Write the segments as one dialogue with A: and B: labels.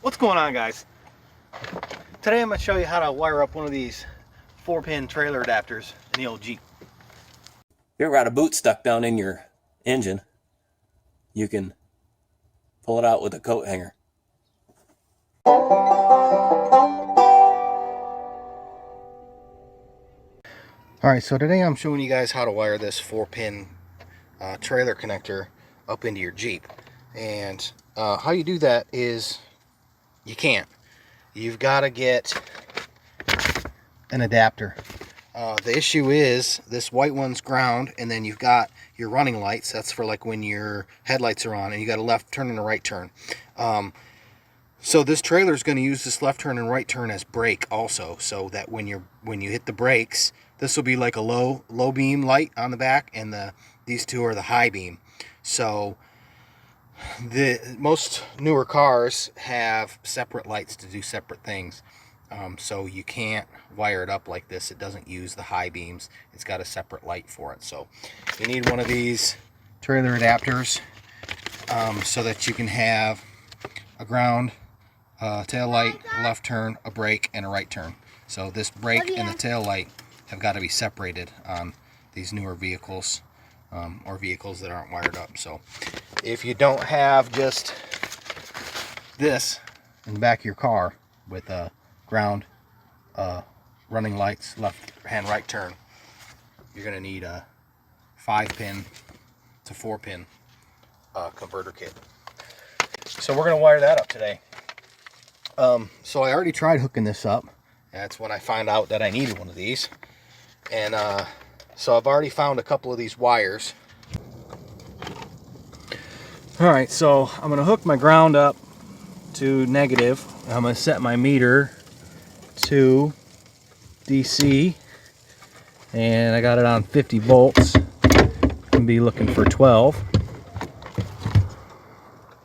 A: What's going on, guys? Today I'm going to show you how to wire up one of these 4-pin trailer adapters in the old Jeep.
B: If you ever got a boot stuck down in your engine, you can pull it out with a coat hanger.
A: Alright, so today I'm showing you guys how to wire this 4-pin trailer connector up into your Jeep. And how you do that is you can't. You've got to get an adapter. The issue is this white one's ground, and then you've got your running lights. That's for like when your headlights are on, and you got a left turn and a right turn. So this trailer is going to use this left turn and right turn as brake also, so that when you hit the brakes, this will be like a low beam light on the back, and these two are the high beam. So most newer cars have separate lights to do separate things. So you can't wire it up like this. It doesn't use the high beams. It's got a separate light for it. So you need one of these trailer adapters so that you can have a ground, tail light, a left turn, a brake, and a right turn. So this brake and the tail light have got to be separated on these newer vehicles or vehicles that aren't wired up. So if you don't have just this in the back of your car with a ground, running lights, left hand, right turn, you're going to need a 5-pin to 4-pin converter kit. So we're going to wire that up today. So I already tried hooking this up. That's when I found out that I needed one of these. And so I've already found a couple of these wires. Alright, so I'm going to hook my ground up to negative. I'm going to set my meter to DC, and I got it on 50 volts. I'm be looking for 12.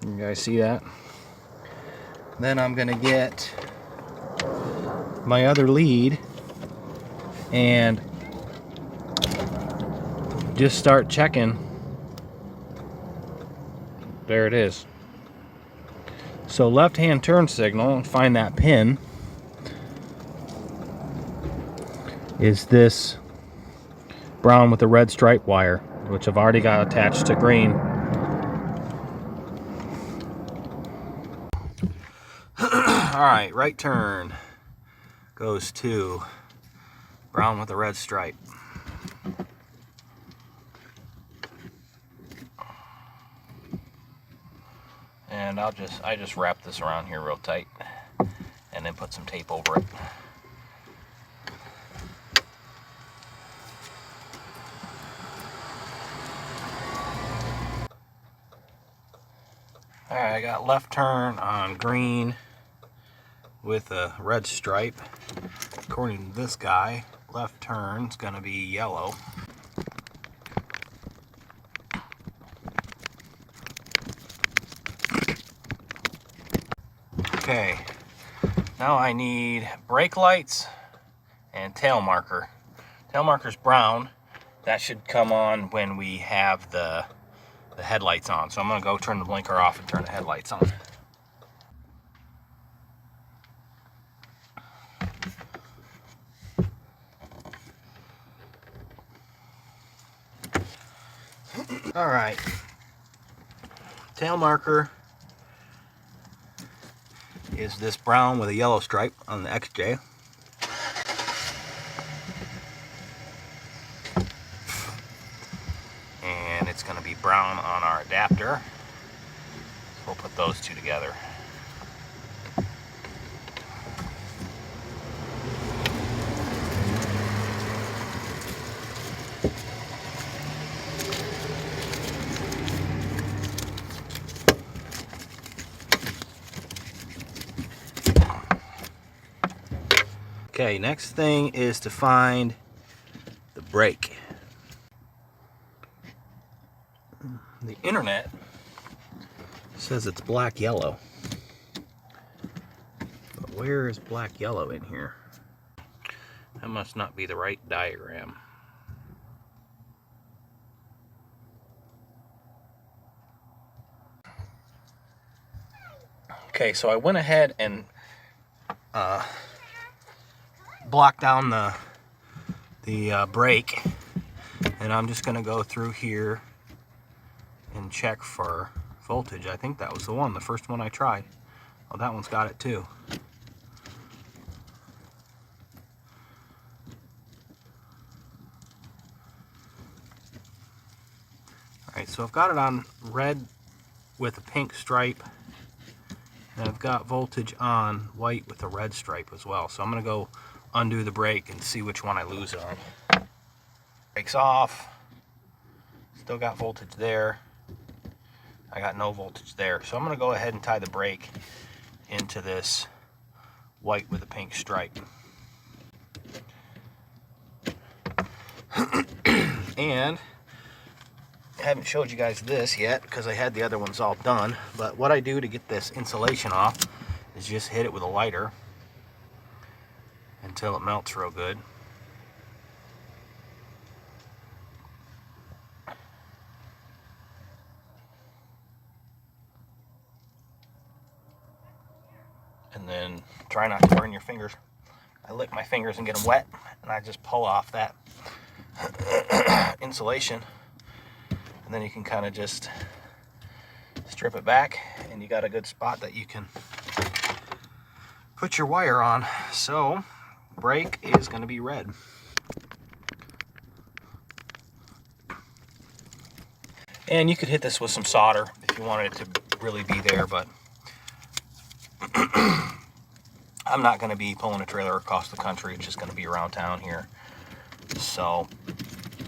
A: You guys see that? Then I'm going to get my other lead and just start checking. There it is. So left hand turn signal, find that pin, is this brown with a red stripe wire, which I've already got attached to green. Alright, right turn goes to brown with a red stripe. And I just wrap this around here real tight and then put some tape over it. Alright, I got left turn on green with a red stripe. According to this guy, left turn's gonna be yellow. Okay, now I need brake lights and tail marker. Tail marker's brown. That should come on when we have the headlights on. So I'm gonna go turn the blinker off and turn the headlights on. All right, tail marker is this brown with a yellow stripe on the XJ. And it's going to be brown on our adapter. So we'll put those two together. Okay, next thing is to find the brake. The internet says it's black yellow. But where is black yellow in here? That must not be the right diagram. Okay, so I went ahead and blocked down the brake, and I'm just gonna go through here and check for voltage. I think that was the one, the first one I tried. Well, that one's got it too. Alright, so I've got it on red with a pink stripe, and I've got voltage on white with a red stripe as well. So I'm going to go undo the brake and see which one I lose it on. Brake's off. Still got voltage there. I got no voltage there. So I'm going to go ahead and tie the brake into this white with a pink stripe. And I haven't showed you guys this yet because I had the other ones all done, but what I do to get this insulation off is just hit it with a lighter until it melts real good. And then try not to burn your fingers. I lick my fingers and get them wet, and I just pull off that insulation. And then you can kind of just strip it back, and you got a good spot that you can put your wire on. So brake is going to be red. And you could hit this with some solder if you wanted it to really be there, but I'm not going to be pulling a trailer across the country. It's just going to be around town here. So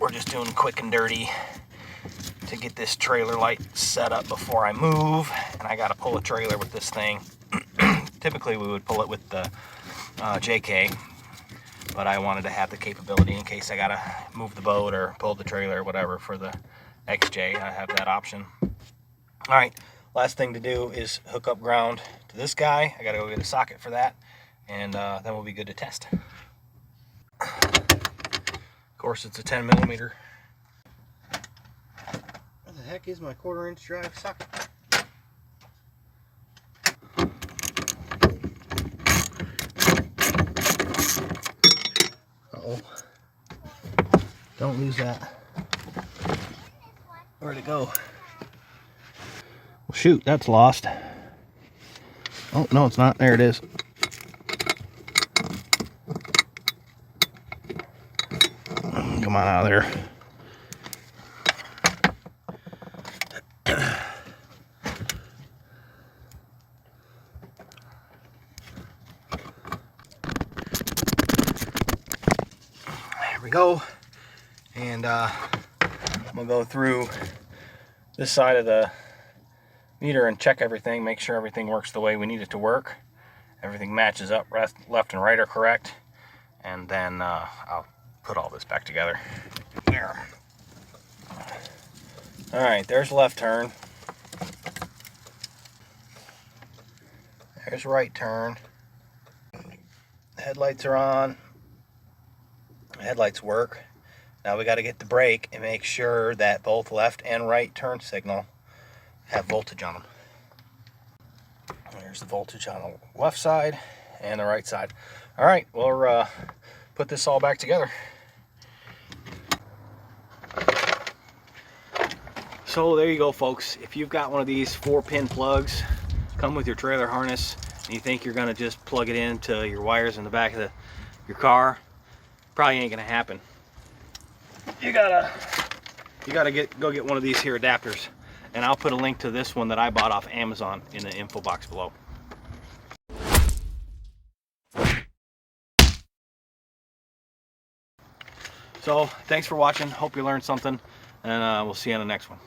A: we're just doing quick and dirty to get this trailer light set up before I move. And I got to pull a trailer with this thing. Typically we would pull it with the JK, but I wanted to have the capability in case I got to move the boat or pull the trailer or whatever for the XJ. I have that option. All right, last thing to do is hook up ground to this guy. I got to go get a socket for that, and then we'll be good to test. Of course, it's a 10mm. What the heck is my 1/4-inch drive socket? Uh-oh. Don't lose that. Where'd it go? Well, shoot, that's lost. Oh, no, it's not. There it is. Come on out of there. There we go. And I'm gonna go through this side of the meter and check everything, make sure everything works the way we need it to work. Everything matches up, left and right are correct. And then I'll put all this back together. There. All right, there's left turn. There's right turn. Headlights are on. Headlights work. Now we got to get the brake and make sure that both left and right turn signal have voltage on them. There's the voltage on the left side and the right side. All right, we'll put this all back together. So there you go, folks. If you've got one of these 4-pin plugs, come with your trailer harness, and you think you're gonna just plug it into your wires in the back of your car, probably ain't gonna happen. You gotta go get one of these here adapters, and I'll put a link to this one that I bought off Amazon in the info box below. So thanks for watching. Hope you learned something, and we'll see you on the next one.